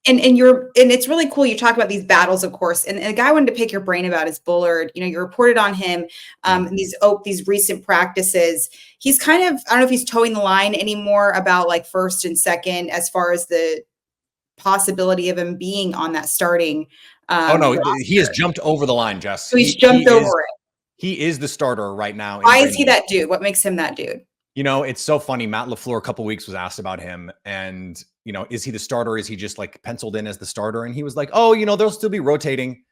And it's really cool. You talk about these battles, of course. And a guy I wanted to pick your brain about is Bullard. You reported on him in these recent practices. He's kind of, I don't know if he's towing the line anymore about like first and second as far as the possibility of him being on that starting. Oh no, he has jumped over the line, Jess. So he's jumped over it. He is the starter right now. Why is he that dude? What makes him that dude? It's so funny. Matt LaFleur a couple of weeks was asked about him, and is he the starter? Is he just like penciled in as the starter? And he was like, oh, they'll still be rotating.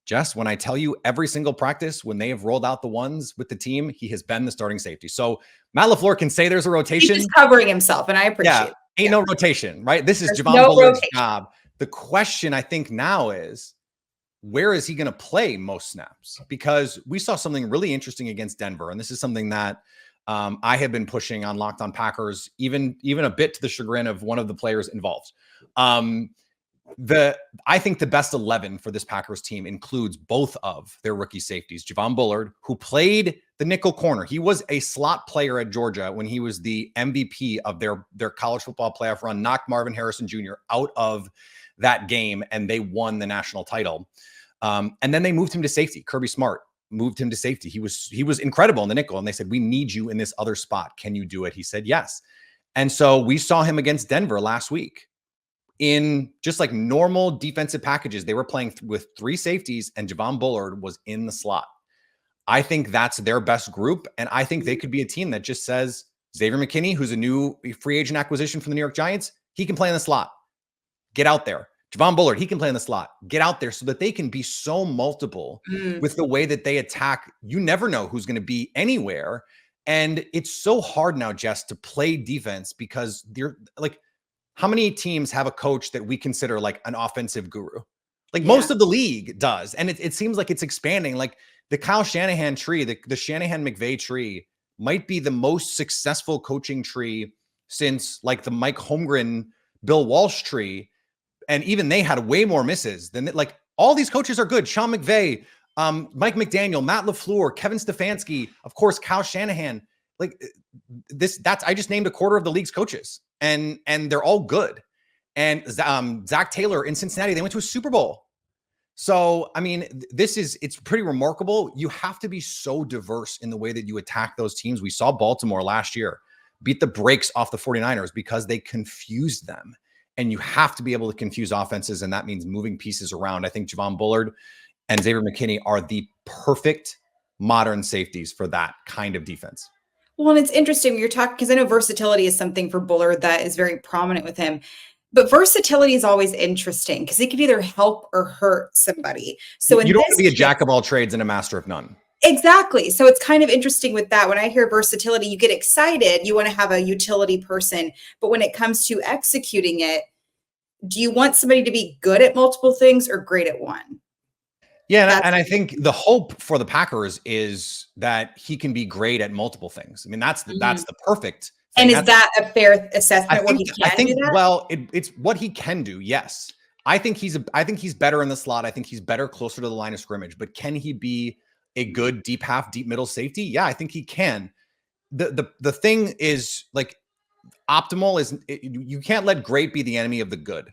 Jess, when I tell you every single practice, when they have rolled out the ones with the team, he has been the starting safety. So Matt LaFleur can say there's a rotation. He's just covering himself, and I appreciate it. Ain't no rotation, right? This is Javon Bullard's job. The question I think now is, where is he going to play most snaps? Because we saw something really interesting against Denver. And this is something that I have been pushing on Locked On Packers, even a bit to the chagrin of one of the players involved. I think the best 11 for this Packers team includes both of their rookie safeties. Javon Bullard, who played the nickel corner. He was a slot player at Georgia when he was the MVP of their college football playoff run, knocked Marvin Harrison Jr. out of that game, and they won the national title. And then they moved him to safety. Kirby Smart moved him to safety. He was incredible in the nickel, and they said, we need you in this other spot. Can you do it? He said, yes. And so we saw him against Denver last week in just like normal defensive packages. They were playing with three safeties, and Javon Bullard was in the slot. I think that's their best group. And I think they could be a team that just says, Xavier McKinney, who's a new free agent acquisition from the New York Giants, he can play in the slot. Get out there. Javon Bullard, he can play in the slot. Get out there so that they can be so multiple with the way that they attack. You never know who's going to be anywhere. And it's so hard now, Jess, to play defense because they're like, how many teams have a coach that we consider like an offensive guru? Like most of the league does. And it seems like it's expanding. Like the Kyle Shanahan tree, the Shanahan-McVay tree might be the most successful coaching tree since like the Mike Holmgren, Bill Walsh tree. And even they had way more misses than like all these coaches are good. Sean McVay, Mike McDaniel, Matt LaFleur, Kevin Stefanski, of course, Kyle Shanahan. Like I just named a quarter of the league's coaches and they're all good. And Zach Taylor in Cincinnati, they went to a Super Bowl. So, I mean, it's pretty remarkable. You have to be so diverse in the way that you attack those teams. We saw Baltimore last year beat the brakes off the 49ers because they confused them. And you have to be able to confuse offenses, and that means moving pieces around. I think Javon Bullard and Xavier McKinney are the perfect modern safeties for that kind of defense. Well, and it's interesting when you're talking, because I know versatility is something for Bullard that is very prominent with him. But versatility is always interesting because it could either help or hurt somebody. So you don't want to be a jack of all trades and a master of none. Exactly. So it's kind of interesting with that. When I hear versatility, you get excited. You want to have a utility person. But when it comes to executing it, do you want somebody to be good at multiple things or great at one? Yeah. And I think the hope for the Packers is that he can be great at multiple things. I mean, that's the perfect thing. And is that a fair assessment? Well, it's what he can do. Yes. I think he's better in the slot. I think he's better closer to the line of scrimmage, but can he be a good deep half, deep middle safety? Yeah, I think he can. The thing is like optimal is you can't let great be the enemy of the good.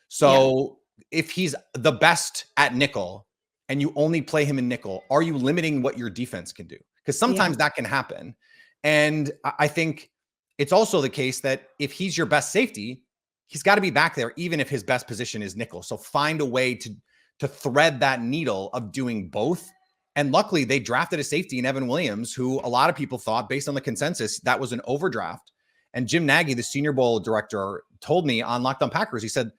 So if he's the best at nickel and you only play him in nickel, are you limiting what your defense can do? Because sometimes that can happen. And I think it's also the case that if he's your best safety, he's got to be back there, even if his best position is nickel. So find a way to thread that needle of doing both. And luckily, they drafted a safety in Evan Williams, who a lot of people thought, based on the consensus, that was an overdraft. And Jim Nagy, the Senior Bowl director, told me on Locked On Packers, he said,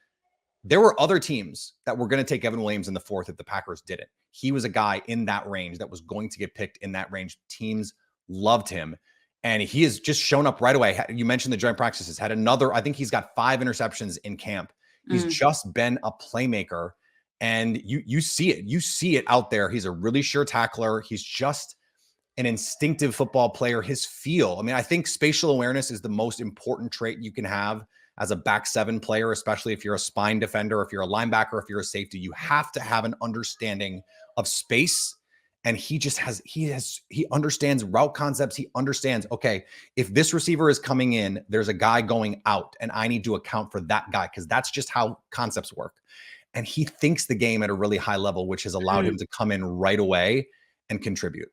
there were other teams that were going to take Evan Williams in the fourth if the Packers didn't. He was a guy in that range that was going to get picked in that range. Teams loved him. And he has just shown up right away. You mentioned the joint practices. I think he's got 5 interceptions in camp. He's just been a playmaker. And you see it. You see it out there. He's a really sure tackler. He's just an instinctive football player. His feel. I mean, I think spatial awareness is the most important trait you can have as a back 7 player, especially if you're a spine defender, if you're a linebacker, if you're a safety. You have to have an understanding of space And he understands route concepts. He understands, okay, if this receiver is coming in, there's a guy going out and I need to account for that guy because that's just how concepts work. And he thinks the game at a really high level, which has allowed him to come in right away and contribute.